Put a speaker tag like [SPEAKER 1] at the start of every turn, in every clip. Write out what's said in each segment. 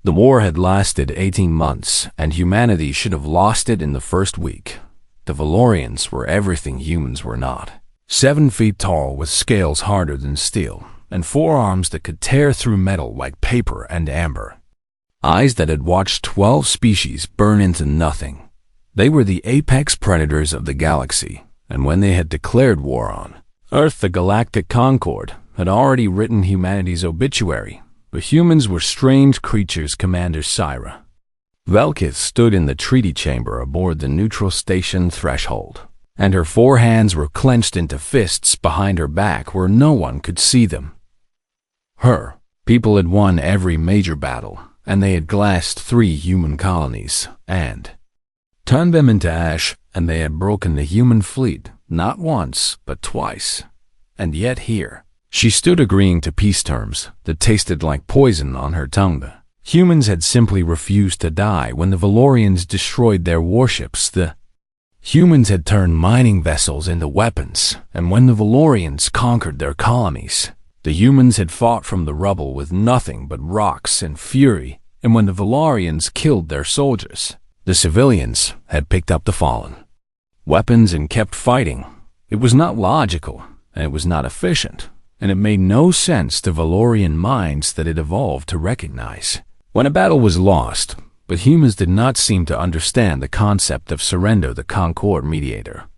[SPEAKER 1] The war had lasted 18 months, and humanity should have lost it in the first week. The Valorians were everything humans were not. 7 feet tall with scales harder than steel, and forearms that could tear through metal like paper and amber. Eyes that had watched 12 species burn into nothing. They were the apex predators of the galaxy, and when they had declared war on Earth, the Galactic Concord had already written humanity's obituary, but humans were strange creatures, Commander Syra. Velkith stood in the treaty chamber aboard the neutral station threshold, and her 4 hands were clenched into fists behind her back where no one could see them. Her people had won every major battle, and they had glassed 3 human colonies, and turned them into ash, and they had broken the human fleet, not once, but twice. And yet here, she stood agreeing to peace terms that tasted like poison on her tongue. Humans had simply refused to die when the Valorians destroyed their warships. The humans had turned mining vessels into weapons, and when the Valorians conquered their colonies, the humans had fought from the rubble with nothing but rocks and fury, and when the Valorians killed their soldiers, the civilians had picked up the fallen weapons and kept fighting. It was not logical, and it was not efficient, and it made no sense to Valorian minds that it evolved to recognize. When a battle was lost, but humans did not seem to understand the concept of surrender, the Concord mediator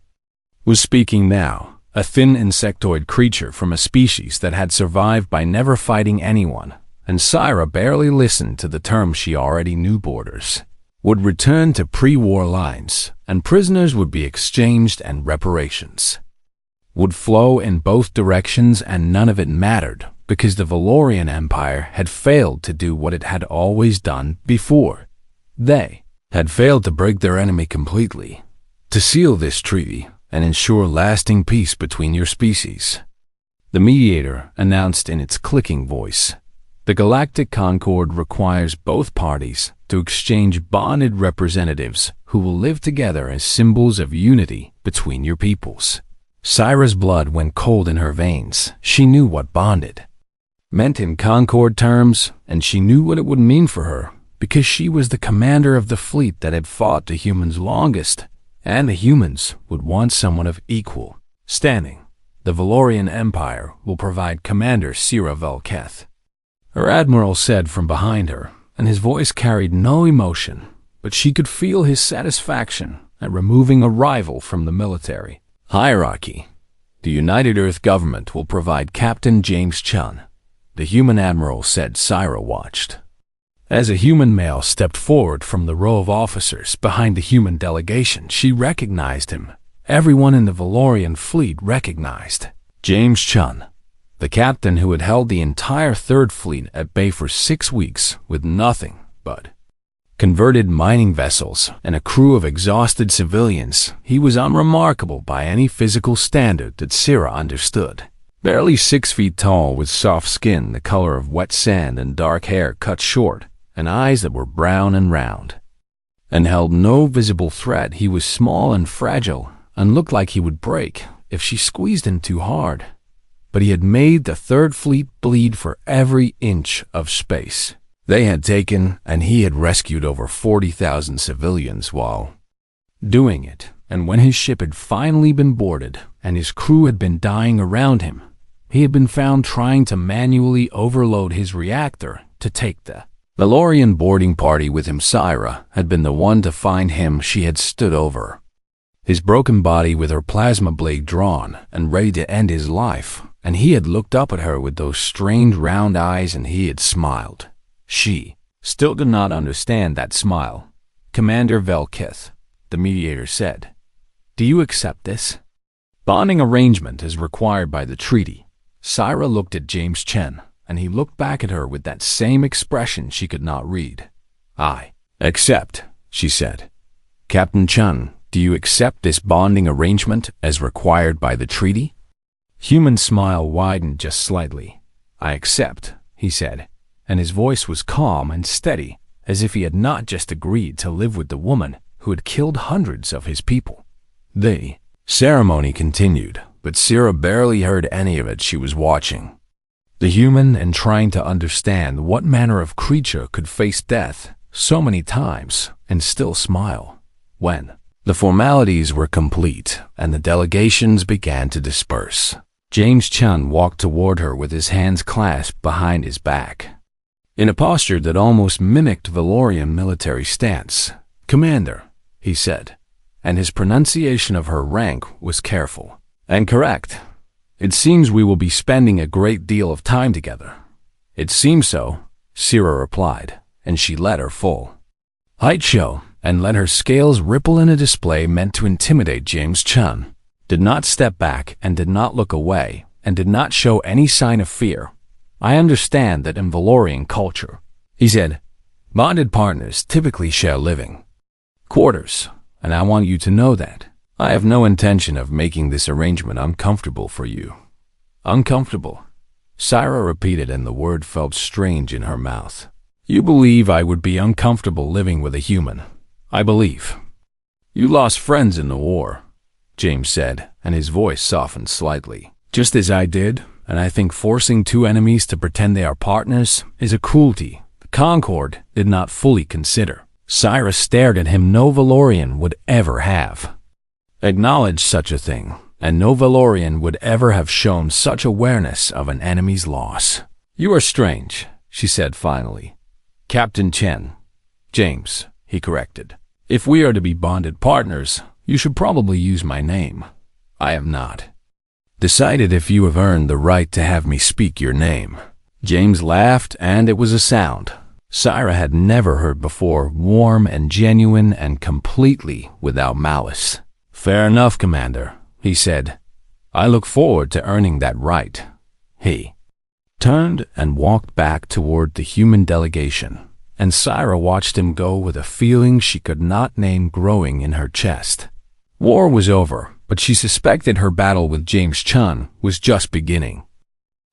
[SPEAKER 1] was speaking now, a thin insectoid creature from a species that had survived by never fighting anyone, and Syra barely listened to the terms she already knew. Borders would return to pre-war lines, and prisoners would be exchanged, and reparations would flow in both directions, and none of it mattered, because the Valorian Empire had failed to do what it had always done before. They had failed to break their enemy completely, to seal this treaty and ensure lasting peace between your species. The mediator announced in its clicking voice, "The Galactic Concord requires both parties to exchange bonded representatives who will live together as symbols of unity between your peoples." Syra's blood went cold in her veins. She knew what bonded meant in Concord terms, and she knew what it would mean for her, because she was the commander of the fleet that had fought the humans longest, and the humans would want someone of equal standing. The Valorian Empire will provide Commander Syra Velketh, her admiral said from behind her, and his voice carried no emotion, but she could feel his satisfaction at removing a rival from the military hierarchy. The United Earth government will provide Captain James Chun, the human admiral said. Syra watched as a human male stepped forward from the row of officers behind the human delegation. She recognized him. Everyone in the Valorian fleet recognized James Chun, the captain who had held the entire Third Fleet at bay for 6 weeks with nothing but converted mining vessels and a crew of exhausted civilians. He was unremarkable by any physical standard that Syra understood. Barely 6 feet tall, with soft skin the color of wet sand and dark hair cut short, and eyes that were brown and round, and held no visible threat. He was small and fragile, and looked like he would break if she squeezed him too hard. But he had made the Third Fleet bleed for every inch of space they had taken, and he had rescued over 40,000 civilians while doing it. And when his ship had finally been boarded, and his crew had been dying around him, he had been found trying to manually overload his reactor to take the Valorian boarding party with him. Syra had been the one to find him. She had stood over his broken body with her plasma blade drawn and ready to end his life, and he had looked up at her with those strange round eyes, and he had smiled. She still did not understand that smile. "Commander Velketh," the mediator said, "do you accept this bonding arrangement as required by the treaty?" Syra looked at James Chen, and he looked back at her with that same expression she could not read. "I accept," she said. "Captain Chun, do you accept this bonding arrangement as required by the treaty?" Human's smile widened just slightly. "I accept," he said, and his voice was calm and steady, as if he had not just agreed to live with the woman who had killed hundreds of his people. The ceremony continued, but Syra barely heard any of it. She was watching The human, in trying to understand what manner of creature could face death so many times and still smile. When the formalities were complete and the delegations began to disperse, James Chun walked toward her with his hands clasped behind his back, in a posture that almost mimicked Valorian military stance. "Commander," he said, and his pronunciation of her rank was careful and correct. "It seems we will be spending a great deal of time together." "It seems so," Syrah replied, and she let her full height show and let her scales ripple in a display meant to intimidate. James Chun did not step back and did not look away and did not show any sign of fear. "I understand that in Valorian culture," he said, "bonded partners typically share living quarters, and I want you to know that. I have no intention of making this arrangement uncomfortable for you." "Uncomfortable?" Syrah repeated, and the word felt strange in her mouth. "You believe I would be uncomfortable living with a human?" "I believe you lost friends in the war," James said, and his voice softened slightly. "Just as I did, and I think forcing two enemies to pretend they are partners is a cruelty the Concord did not fully consider." Syrah stared at him. No Valorian would ever have acknowledged such a thing, and no Valorian would ever have shown such awareness of an enemy's loss. "You are strange," she said finally. "Captain Chen." "James," he corrected. "If we are to be bonded partners, you should probably use my name. I have not decided if you have earned the right to have me speak your name." James laughed, and it was a sound Syrah had never heard before, warm and genuine and completely without malice. "Fair enough, Commander," he said. "I look forward to earning that right." He turned and walked back toward the human delegation, and Syrah watched him go with a feeling she could not name growing in her chest. War was over, but she suspected her battle with James Chun was just beginning.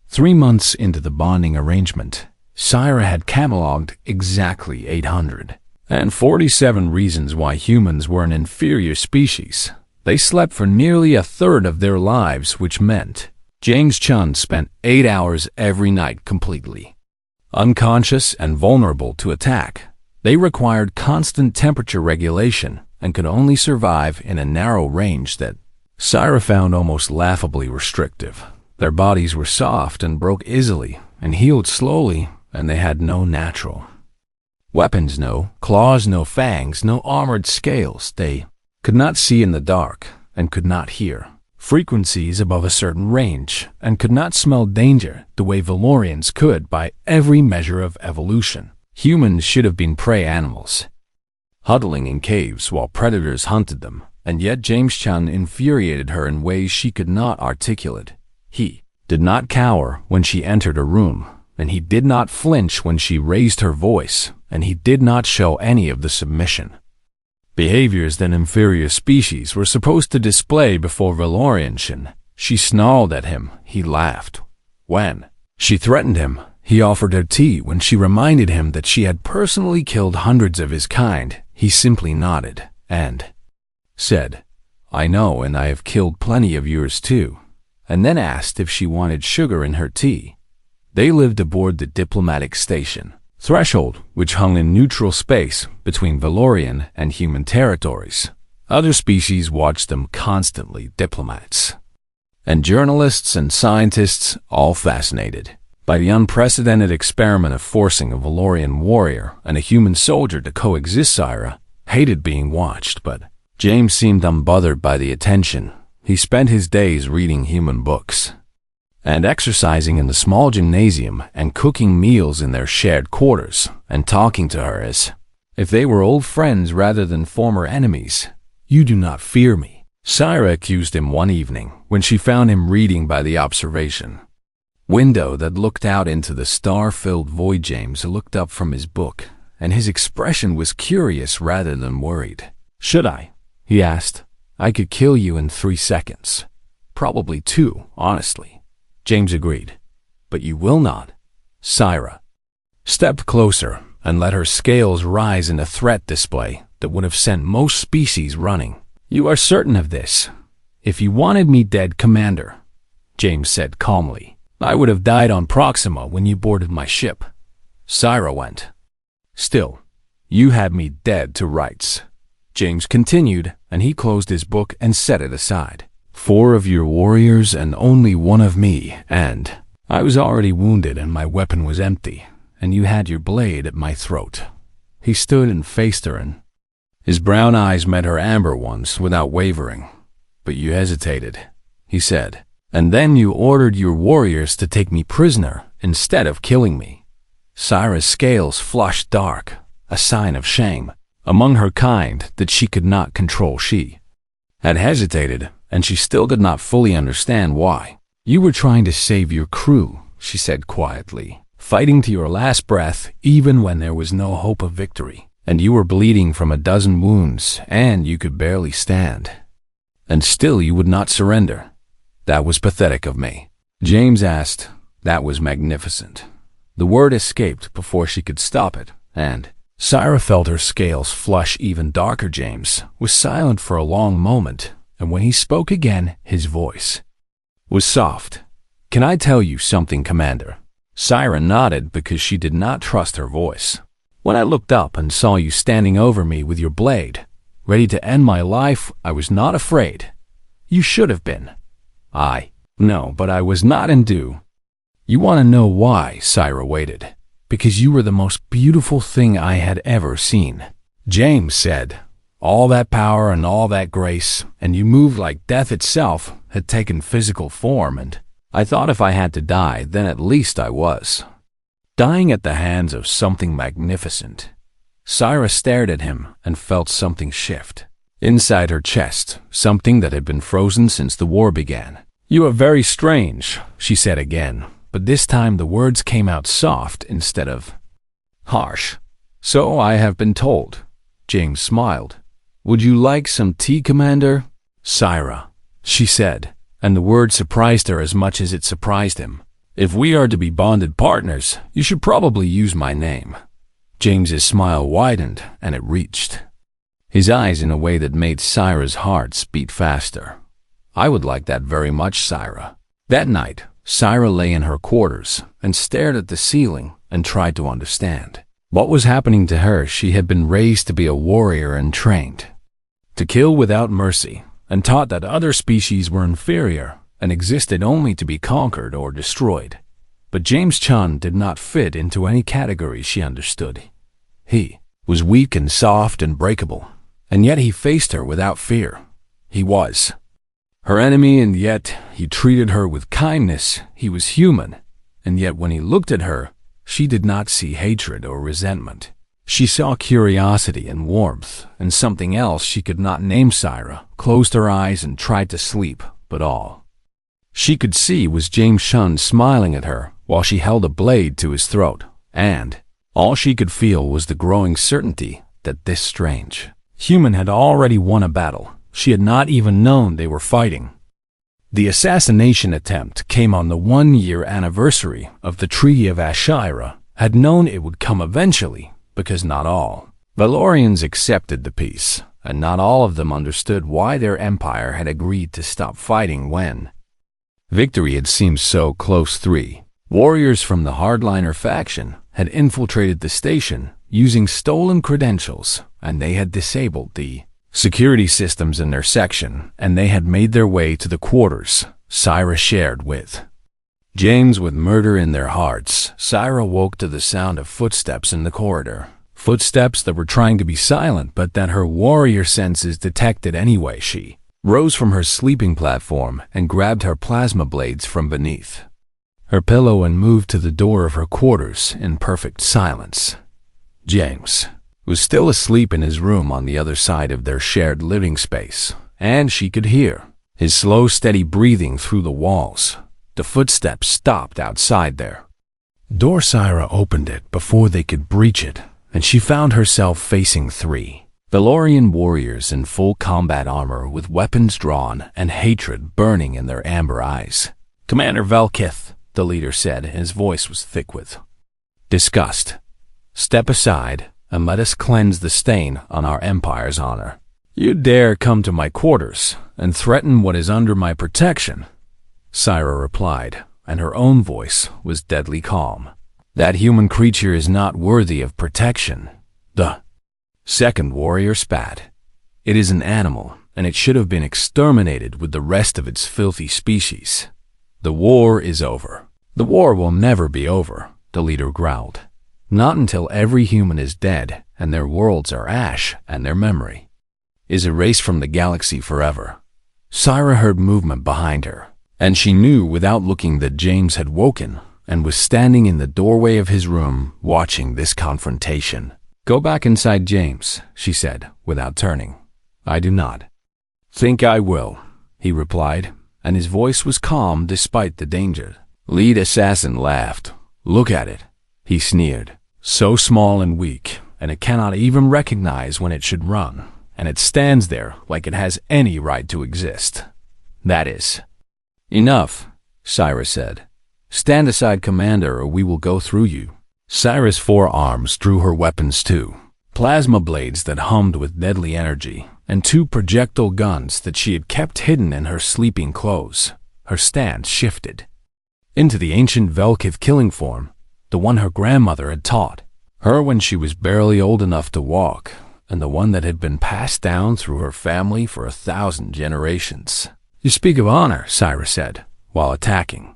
[SPEAKER 1] 3 months into the bonding arrangement, Syrah had cataloged exactly 847 reasons why humans were an inferior species. They slept for nearly a third of their lives, which meant James Chun spent 8 hours every night completely unconscious and vulnerable to attack. They required constant temperature regulation and could only survive in a narrow range that Syrah found almost laughably restrictive. Their bodies were soft and broke easily and healed slowly, and they had no natural weapons, no claws, no fangs, no armored scales. They could not see in the dark and could not hear frequencies above a certain range and could not smell danger the way Valorians could by every measure of evolution. Humans should have been prey animals, huddling in caves while predators hunted them, and yet James Chun infuriated her in ways she could not articulate. He did not cower when she entered a room, and he did not flinch when she raised her voice, and he did not show any of the submission behaviors that inferior species were supposed to display before Valorian. She snarled at him. He laughed. When she threatened him, he offered her tea. When she reminded him that she had personally killed hundreds of his kind, he simply nodded and said, "I know, and I have killed plenty of yours too," and then asked if she wanted sugar in her tea. They lived aboard the diplomatic station threshold, which hung in neutral space between Valorian and human territories. Other species watched them constantly, diplomats and journalists and scientists, all fascinated by the unprecedented experiment of forcing a Valorian warrior and a human soldier to coexist. Syrah hated being watched, but James seemed unbothered by the attention. He spent his days reading human books and exercising in the small gymnasium and cooking meals in their shared quarters and talking to her as if they were old friends rather than former enemies. "You do not fear me," Syrah accused him one evening when she found him reading by the observation window that looked out into the star-filled void. James looked up from his book, and his expression was curious rather than worried. "Should I?" he asked. "I could kill you in 3 seconds. Probably 2, honestly." James agreed. "But you will not." Syrah stepped closer and let her scales rise in a threat display that would have sent most species running. "You are certain of this?" "If you wanted me dead, Commander," James said calmly, I would have died on Proxima when you boarded my ship. Syra went. Still, you had me dead to rights. James continued, and he closed his book and set it aside. 4 of your warriors and only 1 of me, and I was already wounded and my weapon was empty, and you had your blade at my throat. He stood and faced her, and his brown eyes met her amber ones without wavering. But you hesitated, he said, and then you ordered your warriors to take me prisoner instead of killing me. Syra's scales flushed dark, a sign of shame among her kind that she could not control. She had hesitated, and she still did not fully understand why. You were trying to save your crew, she said quietly, fighting to your last breath even when there was no hope of victory, and you were bleeding from a dozen wounds, and you could barely stand. And still you would not surrender. That was pathetic of me. James asked. That was magnificent. The word escaped before she could stop it, and Syra felt her scales flush even darker. James was silent for a long moment, and when he spoke again, his voice was soft. Can I tell you something, Commander? Syra nodded because she did not trust her voice. When I looked up and saw you standing over me with your blade, ready to end my life, I was not afraid. You should have been. No, but I was not in due. You want to know why? Syra waited. Because you were the most beautiful thing I had ever seen. James said, all that power and all that grace, and you moved like death itself had taken physical form, and I thought if I had to die, then at least I was dying at the hands of something magnificent. Syra stared at him and felt something shift inside her chest, something that had been frozen since the war began. You are very strange, she said again, but this time the words came out soft instead of harsh. So I have been told. James smiled. Would you like some tea, Commander? Syra, she said, and the word surprised her as much as it surprised him. If we are to be bonded partners, you should probably use my name. James's smile widened, and it reached his eyes in a way that made Syra's heart beat faster. I would like that very much, Syra. That night, Syra lay in her quarters and stared at the ceiling and tried to understand what was happening to her. She had been raised to be a warrior and trained to kill without mercy, and taught that other species were inferior and existed only to be conquered or destroyed. But James Chun did not fit into any category she understood. He was weak and soft and breakable, and yet he faced her without fear. He was her enemy, and yet he treated her with kindness. He was human, and yet when he looked at her, she did not see hatred or resentment. She saw curiosity and warmth, and something else she could not name. Syra closed her eyes and tried to sleep, but all she could see was James Chun smiling at her while she held a blade to his throat, and all she could feel was the growing certainty that this strange human had already won a battle she had not even known they were fighting. The assassination attempt came on the 1-year anniversary of the Treaty of Ashira. Had known it would come eventually, because not all Valorians accepted the peace, and not all of them understood why their empire had agreed to stop fighting when victory had seemed so close. 3 warriors from the hardliner faction had infiltrated the station using stolen credentials, and they had disabled the security systems in their section, and they had made their way to the quarters Syra shared with James. With murder in their hearts, Syra woke to the sound of footsteps in the corridor. Footsteps that were trying to be silent, but that her warrior senses detected anyway. She rose from her sleeping platform and grabbed her plasma blades from beneath her pillow and moved to the door of her quarters in perfect silence. James was still asleep in his room on the other side of their shared living space, and she could hear his slow, steady breathing through the walls. The footsteps stopped outside their door. Syra opened it before they could breach it, and she found herself facing 3 Valorian warriors in full combat armor with weapons drawn and hatred burning in their amber eyes. Commander Velkith, the leader said, and his voice was thick with disgust. Step aside and let us cleanse the stain on our empire's honor. You dare come to my quarters and threaten what is under my protection? Syra replied, and her own voice was deadly calm. "That human creature is not worthy of protection." The second warrior spat. "It is an animal, and it should have been exterminated with the rest of its filthy species. The war is over." "The war will never be over," the leader growled. "Not until every human is dead, and their worlds are ash, and their memory is erased from the galaxy forever." Syra heard movement behind her, and she knew without looking that James had woken and was standing in the doorway of his room watching this confrontation. "Go back inside, James," she said, without turning. "I do not think I will," he replied, and his voice was calm despite the danger. Lead assassin laughed. "Look at it," he sneered. "So small and weak, and it cannot even recognize when it should run, and it stands there like it has any right to exist. That is enough," Syra said. "Stand aside, Commander, or we will go through you." Syra's forearms drew her weapons too, plasma blades that hummed with deadly energy, and two projectile guns that she had kept hidden in her sleeping clothes. Her stance shifted into the ancient Velkiv killing form, the one her grandmother had taught her when she was barely old enough to walk, and the one that had been passed down through her family for 1,000 generations. "You speak of honor," Syra said, while attacking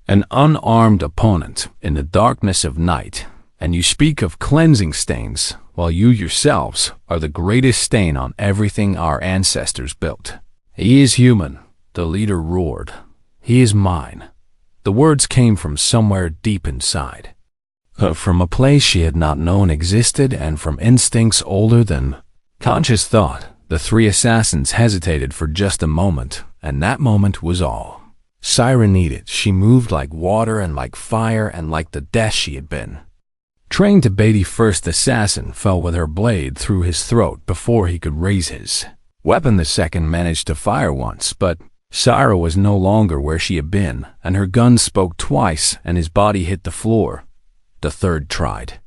[SPEAKER 1] an unarmed opponent in the darkness of night, "and you speak of cleansing stains, while you yourselves are the greatest stain on everything our ancestors built." "He is human," the leader roared. "He is mine." The words came from somewhere deep inside, from a place she had not known existed, and from instincts older than conscious thought. The three assassins hesitated for just a moment, and that moment was all Syra needed. She moved like water and like fire and like the death she had been trained to. The first assassin fell with her blade through his throat before he could raise his weapon. The second managed to fire once, but Syra was no longer where she had been, and her gun spoke twice and his body hit the floor. The third tried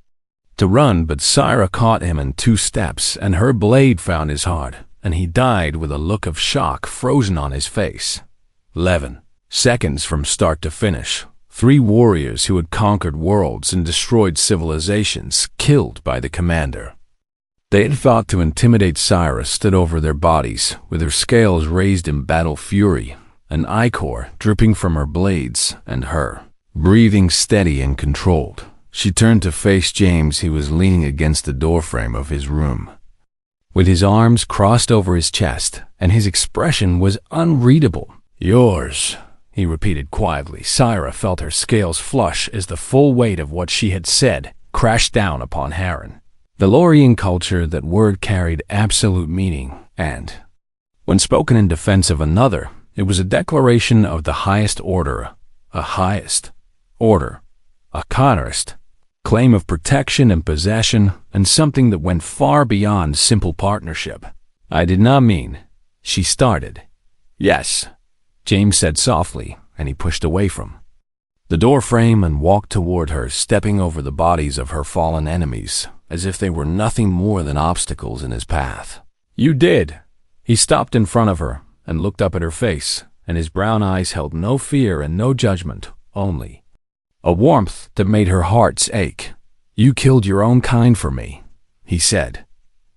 [SPEAKER 1] to run, but Syra caught him in 2 steps, and her blade found his heart, and he died with a look of shock frozen on his face. 11 seconds from start to finish. 3 warriors who had conquered worlds and destroyed civilizations, killed by the commander they had fought to intimidate. Syra stood over their bodies, with her scales raised in battle fury, an ichor dripping from her blades, and her breathing steady and controlled. She turned to face James. He was leaning against the doorframe of his room, with his arms crossed over his chest, and his expression was unreadable. "Yours," he repeated quietly. Syra felt her scales flush as the full weight of what she had said crashed down upon Harren. The Lorian culture, that word carried absolute meaning, and when spoken in defense of another, it was a declaration of the highest order, a Connorist claim of protection and possession, and something that went far beyond simple partnership. "I did not mean," she started. "Yes," James said softly, and he pushed away from the doorframe and walked toward her, stepping over the bodies of her fallen enemies, as if they were nothing more than obstacles in his path. "You did." He stopped in front of her and looked up at her face, and his brown eyes held no fear and no judgment, only a warmth that made her heart ache. "You killed your own kind for me," he said.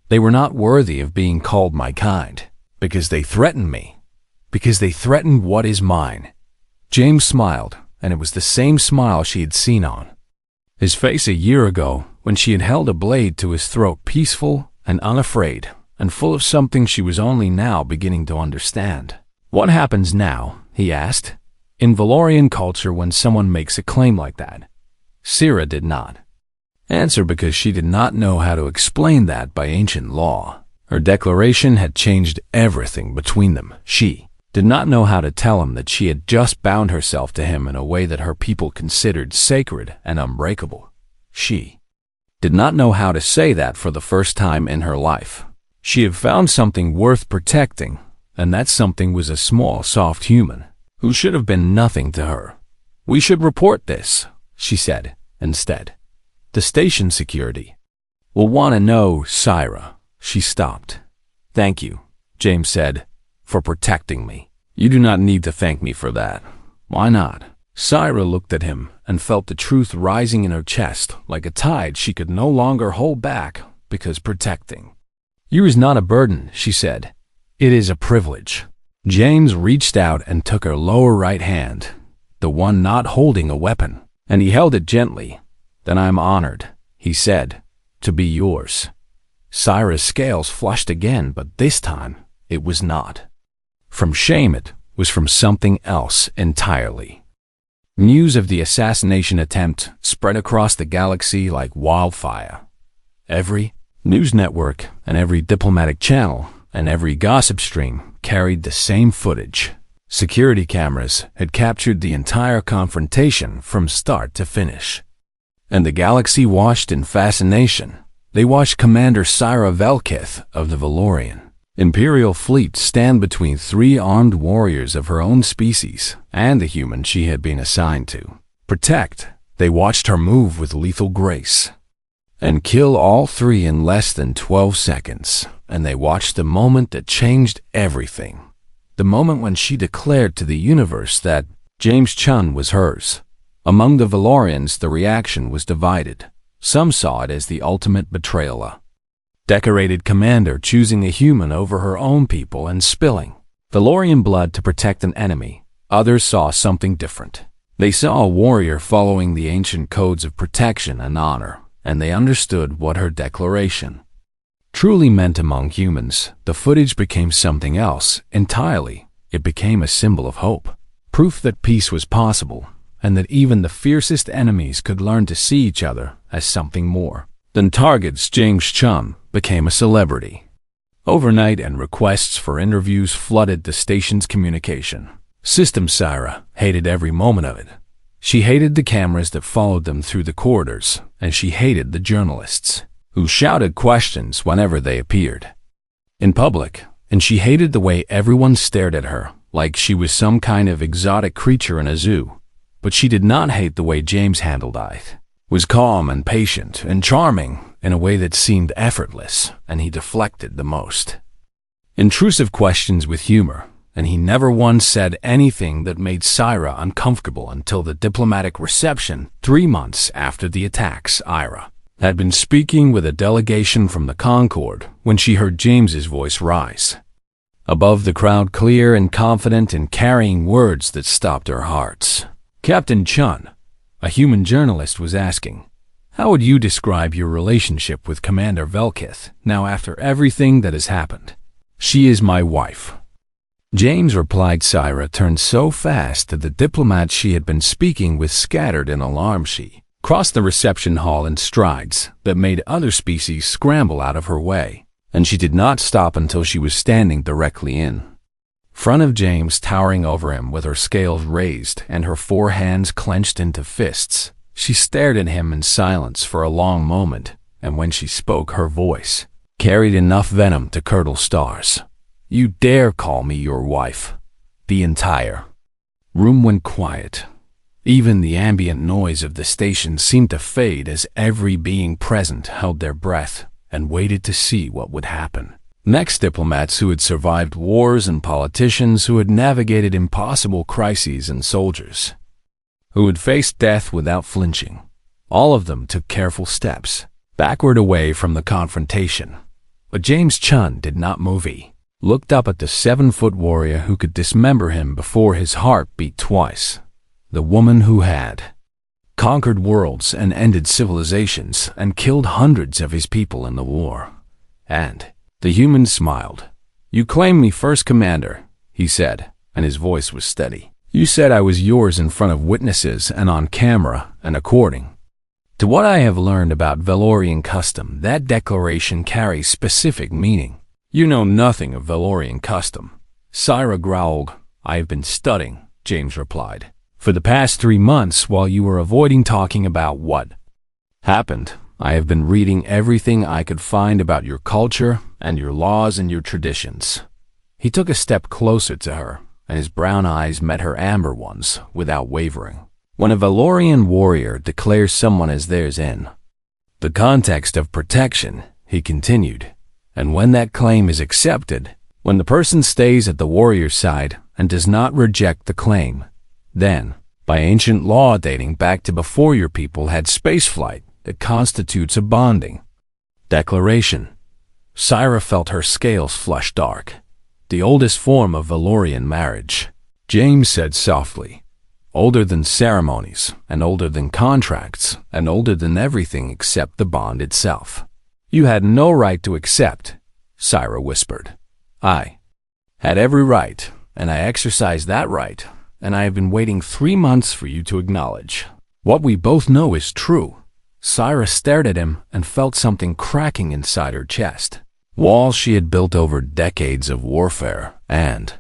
[SPEAKER 1] "They were not worthy of being called my kind, because they threatened me, because they threatened what is mine." James smiled, and it was the same smile she had seen on his face a year ago, when she had held a blade to his throat, peaceful and unafraid, and full of something she was only now beginning to understand. "What happens now?" he asked, "in Valorian culture when someone makes a claim like that?" Syra did not answer, because she did not know how to explain that by ancient law. Her declaration had changed everything between them. She did not know how to tell him that she had just bound herself to him in a way that her people considered sacred and unbreakable. She did not know how to say that for the first time in her life. She had found something worth protecting, and that something was a small, soft human who should have been nothing to her. "We should report this," she said instead. "The station security will want to know." "Syra," she stopped. "Thank you," James said, "for protecting me." "You do not need to thank me for that." "Why not?" Syra looked at him and felt the truth rising in her chest like a tide she could no longer hold back because protecting you is not a burden, she said. It is a privilege. James reached out and took her lower right hand, the one not holding a weapon, and he held it gently. Then I'm honored, he said, to be yours. Syra's scales flushed again, but this time it was not from shame, it was from something else entirely. News of the assassination attempt spread across the galaxy like wildfire. Every news network and every diplomatic channel and every gossip stream carried the same footage. Security cameras had captured the entire confrontation from start to finish. And the galaxy watched in fascination. They watched Commander Syra Velkith of the Valorian Imperial fleet stand between three armed warriors of her own species and the human she had been assigned to protect. They watched her move with lethal grace and kill all three in less than 12 seconds. And they watched the moment that changed everything. The moment when she declared to the universe that James Chun was hers. Among the Valorians, the reaction was divided. Some saw it as the ultimate betrayal. A decorated commander choosing a human over her own people and spilling Valorian blood to protect an enemy. Others saw something different. They saw a warrior following the ancient codes of protection and honor, and they understood what her declaration truly meant among humans. The footage became something else entirely. It became a symbol of hope, proof that peace was possible, and that even the fiercest enemies could learn to see each other as something more than targets. James Chun became a celebrity overnight, and requests for interviews flooded the station's communication system. Syra hated every moment of it. She hated the cameras that followed them through the corridors, and she hated the journalists who shouted questions whenever they appeared in public, and she hated the way everyone stared at her like she was some kind of exotic creature in a zoo. But she did not hate the way James handled it. Was calm and patient and charming in a way that seemed effortless, and he deflected the most intrusive questions with humor, and he never once said anything that made Syra uncomfortable until the diplomatic reception 3 months after the attacks. Ira had been speaking with a delegation from the Concord when she heard James's voice rise above the crowd, clear and confident, and carrying words that stopped our hearts. Captain Chun, a human journalist, was asking, "How would you describe your relationship with Commander Velkith now after everything that has happened?" "She is my wife," James replied. Syra turned so fast that the diplomat she had been speaking with scattered in alarm. She crossed the reception hall in strides that made other species scramble out of her way, and she did not stop until she was standing directly in front of James, towering over him with her scales raised and her 4 hands clenched into fists. She stared at him in silence for a long moment, and when she spoke, her voice carried enough venom to curdle stars. "You dare call me your wife?" The entire room went quiet. Even the ambient noise of the station seemed to fade as every being present held their breath and waited to see what would happen next. Diplomats who had survived wars, and politicians who had navigated impossible crises, and soldiers who had faced death without flinching. All of them took careful steps backward away from the confrontation. But James Chun did not move. He looked up at the 7-foot warrior who could dismember him before his heart beat twice. The woman who had conquered worlds and ended civilizations and killed hundreds of his people in the war. And the human smiled. "You claimed me first, Commander," he said, and his voice was steady. "You said I was yours in front of witnesses and on camera, and according to what I have learned about Valorian custom, that declaration carries specific meaning." "You know nothing of Valorian custom," Syra growled. "I have been studying," James replied, "for the past 3 months while you were avoiding talking about what happened. I have been reading everything I could find about your culture and your laws and your traditions." He took a step closer to her, and his brown eyes met her amber ones without wavering. "When a Valorian warrior declares someone as theirs in the context of protection," he continued, "and when that claim is accepted, when the person stays at the warrior's side and does not reject the claim, then By ancient law dating back to before your people had spaceflight, that constitutes a bonding declaration. Syra felt her scales flush dark. The oldest form of Valorian marriage, James said softly. Older than ceremonies, and older than contracts, and older than everything except the bond itself. You had no right to accept, Syra whispered. I had every right, and I exercised that right, and I have been waiting 3 months for you to acknowledge. What we both know is true. Syra stared at him and felt something cracking inside her chest. Walls she had built over decades of warfare and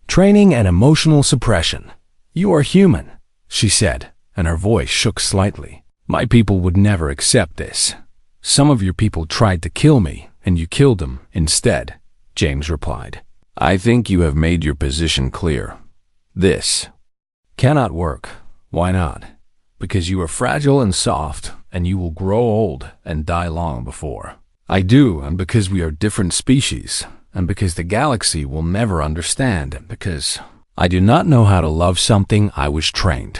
[SPEAKER 1] training and emotional suppression. You are human, she said, and her voice shook slightly. My people would never accept this. Some of your people tried to kill me, and you killed them instead, James replied. I think you have made your position clear. This cannot work. Why not? Because you are fragile and soft, and you will grow old and die long before. I do, and because we are different species, and because the galaxy will never understand, and because I do not know how to love something I was trained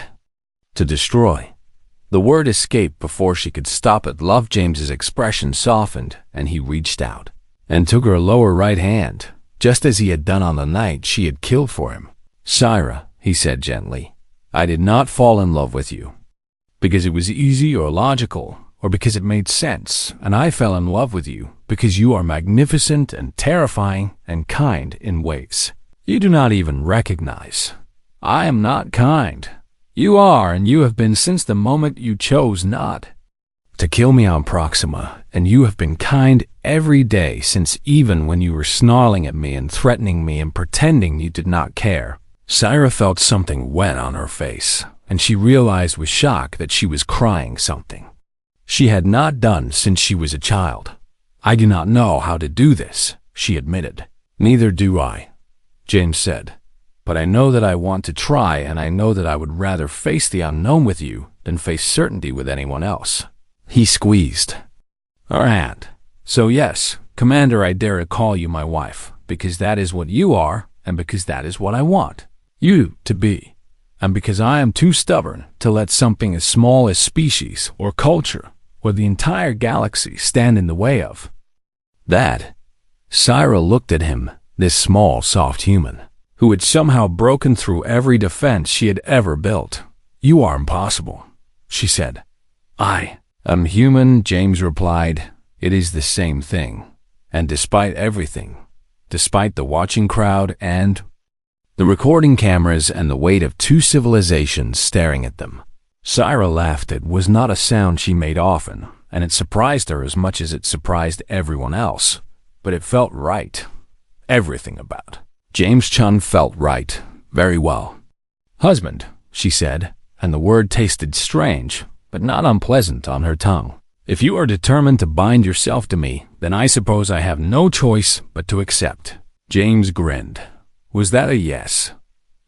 [SPEAKER 1] to destroy. The word escaped before she could stop it. Love James's expression softened, and he reached out and took her lower right hand, just as he had done on the night she had killed for him. Syra, he said gently, I did not fall in love with you because it was easy or logical, or because it made sense, and I fell in love with you because you are magnificent and terrifying and kind in ways you do not even recognize. I am not kind. You are, and you have been since the moment you chose not to kill me on Proxima, and you have been kind every day since, even when you were snarling at me and threatening me and pretending you did not care. Syra felt something wet on her face, and she realized with shock that she was crying something she had not done since she was a child. I do not know how to do this, she admitted. Neither do I, James said. But I know that I want to try, and I know that I would rather face the unknown with you than face certainty with anyone else. He squeezed her hand. So yes, Commander, I dare to call you my wife, because that is what you are, and because that is what I want you to be, and because I am too stubborn to let something as small as species or culture or the entire galaxy stand in the way of that. Syra looked at him, this small, soft human, who had somehow broken through every defense she had ever built. You are impossible, she said. I am human, James replied. It is the same thing. And despite everything, despite the watching crowd and the recording cameras and the weight of 2 civilizations staring at them, Syra laughed. It was not a sound she made often, and it surprised her as much as it surprised everyone else. But it felt right. Everything about James Chun felt right, very well. Husband, she said, and the word tasted strange, but not unpleasant on her tongue. If you are determined to bind yourself to me, then I suppose I have no choice but to accept. James grinned. Was that a yes?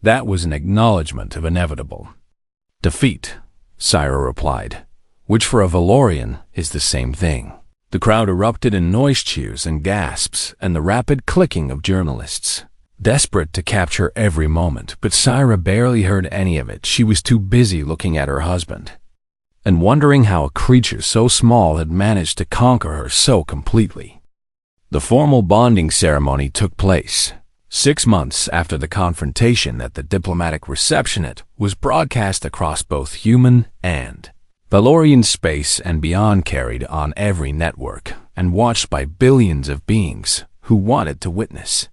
[SPEAKER 1] That was an acknowledgement of inevitable defeat, Syra replied, which for a Valorian is the same thing. The crowd erupted in noise cheers and gasps and the rapid clicking of journalists, desperate to capture every moment, but Syra barely heard any of it. She was too busy looking at her husband and wondering how a creature so small had managed to conquer her so completely. The formal bonding ceremony took place 6 months after the confrontation at the diplomatic reception. It was broadcast across both human and Valorian space and beyond, carried on every network, and watched by billions of beings who wanted to witness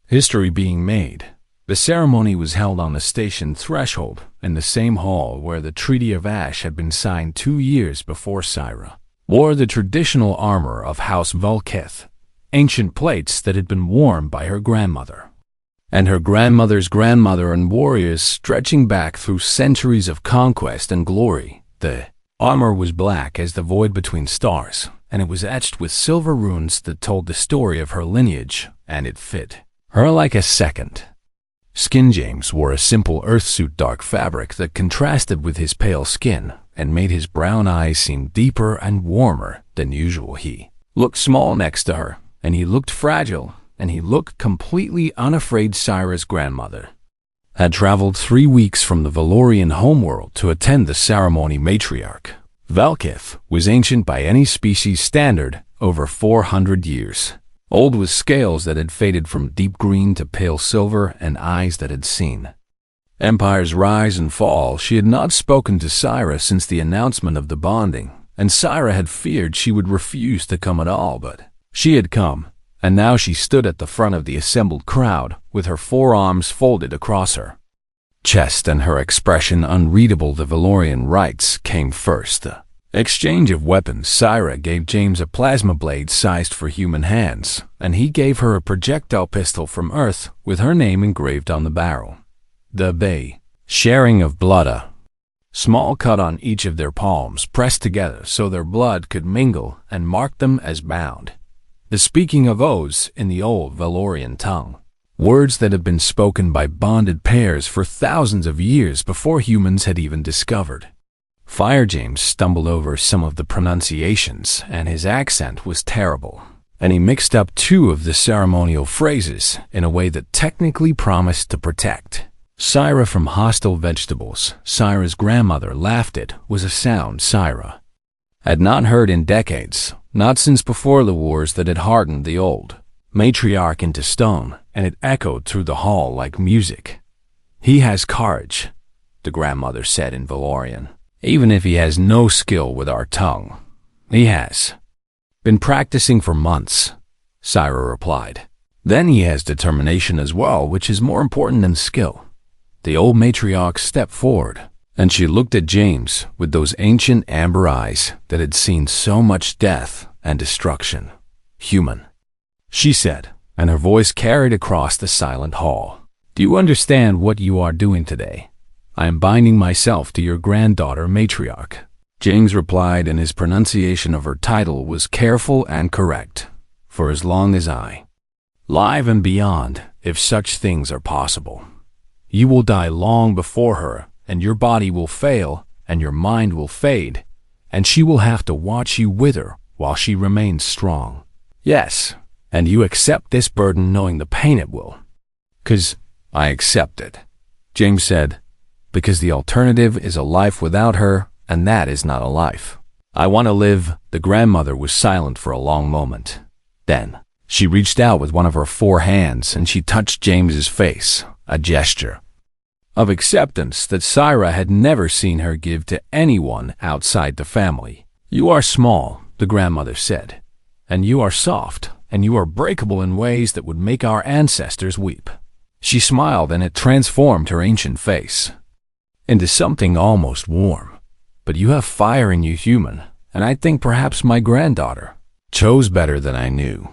[SPEAKER 1] history being made. The ceremony was held on the station threshold in the same hall where the Treaty of Ash had been signed 2 years before. Syra wore the traditional armor of House Volkith, ancient plates that had been worn by her grandmother and her grandmother's grandmother, and warriors stretching back through centuries of conquest and glory. The armor was black as the void between stars, and it was etched with silver runes that told the story of her lineage, and it fit her like a second skin. James wore a simple earthsuit, dark fabric that contrasted with his pale skin and made his brown eyes seem deeper and warmer than usual. He looked small next to her, and he looked fragile, and he looked completely unafraid. Syra's grandmother had traveled 3 weeks from the Valorian homeworld to attend the ceremony. Matriarch Velkith was ancient by any species standard, over 400 years. Old with scales that had faded from deep green to pale silver and eyes that had seen empires rise and fall. She had not spoken to Syra since the announcement of the bonding, and Syra had feared she would refuse to come at all, but she had come, and now she stood at the front of the assembled crowd with her forearms folded across her chest and her expression unreadable. The Valorian rites came first. The exchange of weapons. Syra gave James a plasma blade sized for human hands, and he gave her a projectile pistol from Earth with her name engraved on the barrel. The bay sharing of blood, a small cut on each of their palms pressed together so their blood could mingle and mark them as bound. The speaking of oaths in the old Valorian tongue, words that had been spoken by bonded pairs for thousands of years before humans had even discovered fire. James stumbled over some of the pronunciations, and his accent was terrible, and he mixed up 2 of the ceremonial phrases in a way that technically promised to protect Syra from hostile vegetables. Syra's grandmother laughed. It was a sound Syra had not heard in decades, not since before the wars that had hardened the old matriarch into stone, and it echoed through the hall like music. "He has courage," the grandmother said in Valorian. "Even if he has no skill with our tongue, he has been practicing for months," Syra replied. "Then he has determination as well, which is more important than skill." The old matriarch stepped forward, and she looked at James with those ancient amber eyes that had seen so much death and destruction. "Human," she said, and her voice carried across the silent hall. "Do you understand what you are doing today? I am binding myself to your granddaughter, matriarch." James replied, and his pronunciation of her title was careful and correct. "For as long as I live and beyond, if such things are possible. You will die long before her, and your body will fail, and your mind will fade, and she will have to watch you wither while she remains strong. Yes, and you accept this burden knowing the pain it will." "'Cause I accept it," James said, "because the alternative is a life without her, and that is not a life. I want to live." The grandmother was silent for a long moment. Then she reached out with one of her 4 hands, and she touched James's face, a gesture of acceptance that Syra had never seen her give to anyone outside the family. "You are small," the grandmother said, "and you are soft, and you are breakable in ways that would make our ancestors weep." She smiled, and it transformed her ancient face into something almost warm. "But you have fire in you, human, and I think perhaps my granddaughter chose better than I knew."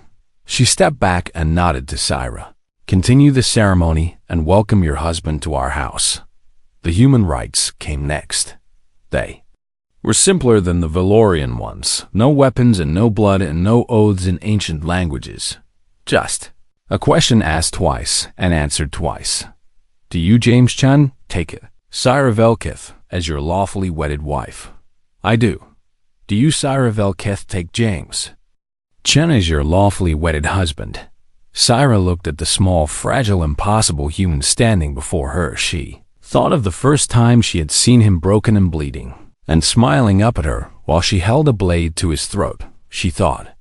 [SPEAKER 1] She stepped back and nodded to Syra. "Continue the ceremony and welcome your husband to our house." The human rites came next. They were simpler than the Valorian ones. No weapons and no blood and no oaths in ancient languages. Just a question asked twice and answered twice. "Do you, James Chan, take it, Syra Velkith, as your lawfully wedded wife?" "I do." "Do you, Syra Velkith, take James Chen as your lawfully wedded husband?" Syra looked at the small, fragile, impossible human standing before her. She thought of the first time she had seen him broken and bleeding, and smiling up at her while she held a blade to his throat. She thought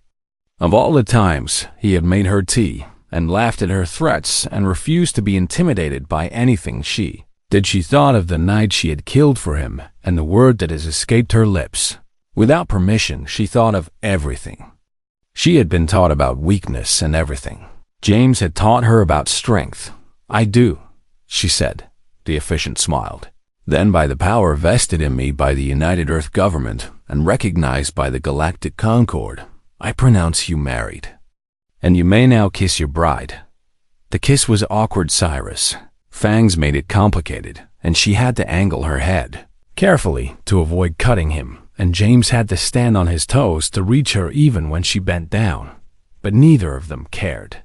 [SPEAKER 1] of all the times he had made her tea and laughed at her threats and refused to be intimidated by anything she did. She thought of the night she had killed for him and the word that has escaped her lips. Without permission, she thought of everything. She had been taught about weakness and everything. James had taught her about strength. "I do," she said. The officiant smiled. "Then by the power vested in me by the United Earth government and recognized by the Galactic Concord, I pronounce you married. And you may now kiss your bride." The kiss was awkward. Cyrus fangs made it complicated, and she had to angle her head carefully to avoid cutting him, and James had to stand on his toes to reach her even when she bent down. But neither of them cared.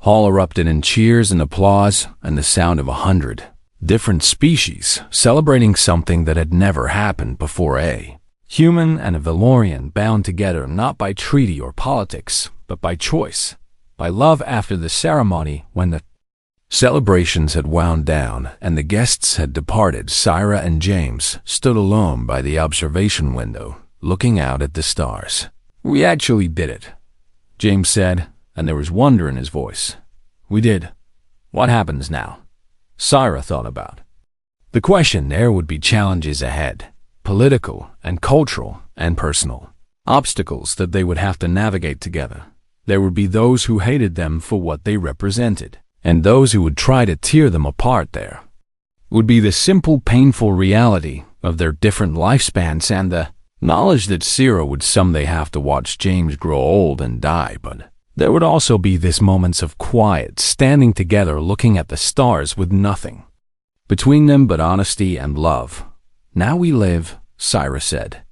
[SPEAKER 1] Hall erupted in cheers and applause and the sound of 100 different species celebrating something that had never happened before. A human and a Valorian bound together not by treaty or politics, but by choice, by love. After the ceremony, when the Celebrations had wound down, and the guests had departed. Syra and James stood alone by the observation window, looking out at the stars. "We actually did it," James said, and there was wonder in his voice. "We did. What happens now?" Syra thought about. The question there would be challenges ahead, political and cultural and personal, obstacles that they would have to navigate together. There would be those who hated them for what they represented, and those who would try to tear them apart. There would be the simple, painful reality of their different lifespans and the knowledge that Syra would someday have to watch James grow old and die. But there would also be these moments of quiet, standing together looking at the stars with nothing between them but honesty and love. "Now we live," Syra said,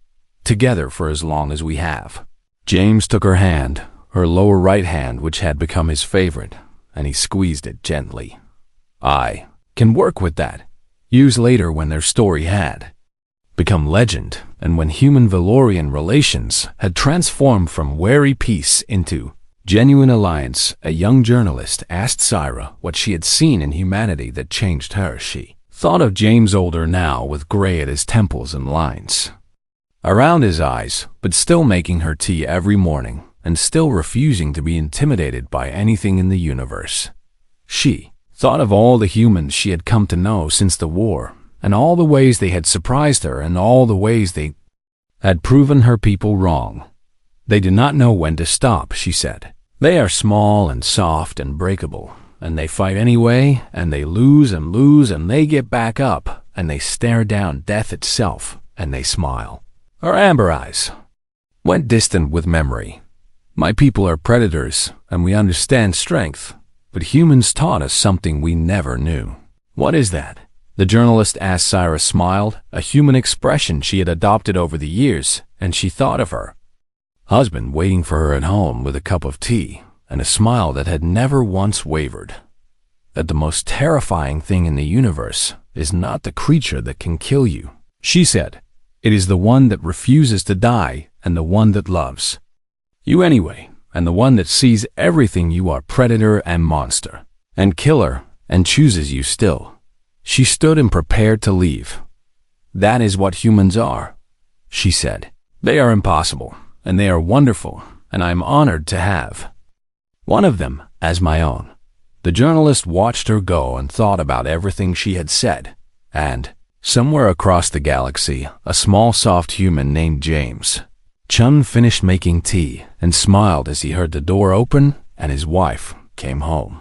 [SPEAKER 1] "together for as long as we have." James took her hand, her lower right hand, which had become his favorite, and he squeezed it gently. "I can work with that. Years later, when their story had become legend, and when human-Valorian relations had transformed from wary peace into genuine alliance," a young journalist asked Syra what she had seen in humanity that changed her. She thought of James, older now, with gray at his temples and lines around his eyes, but still making her tea every morning, and still refusing to be intimidated by anything in the universe. She thought of all the humans she had come to know since the war, and all the ways they had surprised her, and all the ways they had proven her people wrong. "They do not know when to stop," she said. "They are small and soft and breakable, and they fight anyway, and they lose, and they get back up, and they stare down death itself, and they smile." Her amber eyes went distant with memory. "My people are predators, and we understand strength, but humans taught us something we never knew." "What is that?" the journalist asked. Syra smiled, a human expression she had adopted over the years, and she thought of her husband waiting for her at home with a cup of tea, and a smile that had never once wavered. "That the most terrifying thing in the universe is not the creature that can kill you," she said. "It is the one that refuses to die, and the one that loves you anyway, and the one that sees everything you are, predator and monster and killer, and chooses you still." She stood and prepared to leave. "That is what humans are," she said. "They are impossible, and they are wonderful, and I am honored to have one of them as my own." The journalist watched her go and thought about everything she had said, and somewhere across the galaxy, a small soft human named James Chun finished making tea and smiled as he heard the door open and his wife came home.